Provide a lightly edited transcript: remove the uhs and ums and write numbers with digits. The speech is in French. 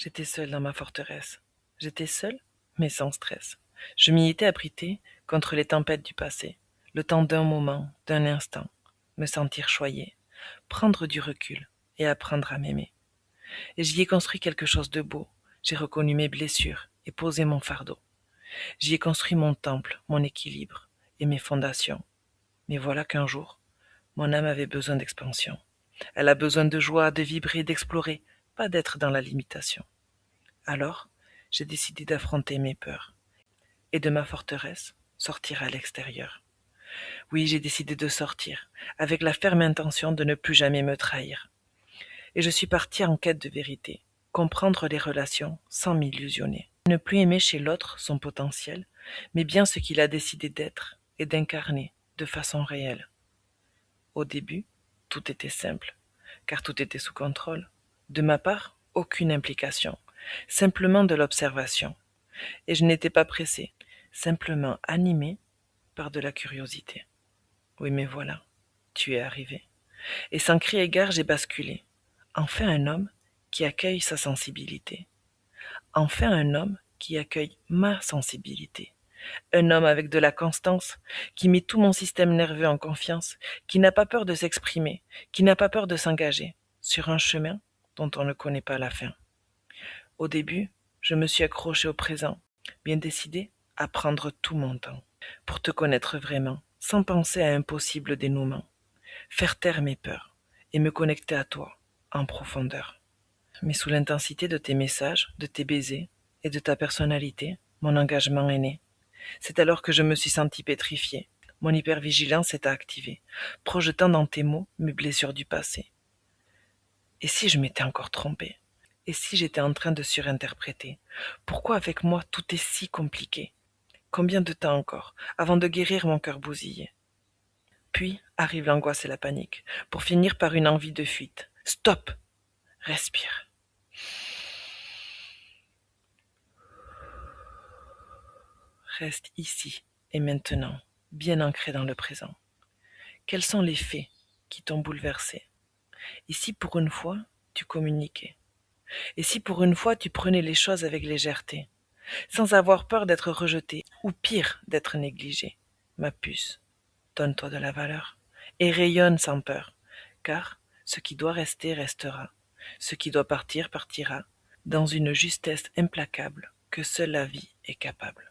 J'étais seule dans ma forteresse. J'étais seule, mais sans stress. Je m'y étais abritée contre les tempêtes du passé, le temps d'un moment, d'un instant, me sentir choyée, prendre du recul et apprendre à m'aimer. Et j'y ai construit quelque chose de beau. J'ai reconnu mes blessures et posé mon fardeau. J'y ai construit mon temple, mon équilibre et mes fondations. Mais voilà qu'un jour, mon âme avait besoin d'expansion. Elle a besoin de joie, de vibrer, d'explorer, pas d'être dans la limitation. Alors, j'ai décidé d'affronter mes peurs et de ma forteresse sortir à l'extérieur. Oui, j'ai décidé de sortir, avec la ferme intention de ne plus jamais me trahir. Et je suis partie en quête de vérité, comprendre les relations sans m'illusionner. Ne plus aimer chez l'autre son potentiel, mais bien ce qu'il a décidé d'être et d'incarner de façon réelle. Au début, tout était simple, car tout était sous contrôle. De ma part, aucune implication, simplement de l'observation. Et je n'étais pas pressé, simplement animé par de la curiosité. Oui, mais voilà, tu es arrivé. Et sans crier gare, j'ai basculé. Enfin un homme qui accueille sa sensibilité. Enfin un homme qui accueille ma sensibilité. Un homme avec de la constance, qui met tout mon système nerveux en confiance, qui n'a pas peur de s'exprimer, qui n'a pas peur de s'engager sur un chemin dont on ne connaît pas la fin. Au début, je me suis accroché au présent, bien décidé à prendre tout mon temps, pour te connaître vraiment, sans penser à un possible dénouement, faire taire mes peurs et me connecter à toi, en profondeur. Mais sous l'intensité de tes messages, de tes baisers et de ta personnalité, mon engagement est né. C'est alors que je me suis senti pétrifié. Mon hypervigilance s'est activée, projetant dans tes mots mes blessures du passé. Et si je m'étais encore trompé? Et si j'étais en train de surinterpréter? Pourquoi avec moi tout est si compliqué? Combien de temps encore, avant de guérir mon cœur bousillé? Puis arrive l'angoisse et la panique, pour finir par une envie de fuite. Stop! Respire. Reste ici et maintenant, bien ancré dans le présent. Quels sont les faits qui t'ont bouleversé? Et si pour une fois, tu communiquais? Et si pour une fois, tu prenais les choses avec légèreté, sans avoir peur d'être rejeté, ou pire, d'être négligé? Ma puce, donne-toi de la valeur, et rayonne sans peur, car ce qui doit rester restera, ce qui doit partir partira, dans une justesse implacable que seule la vie est capable.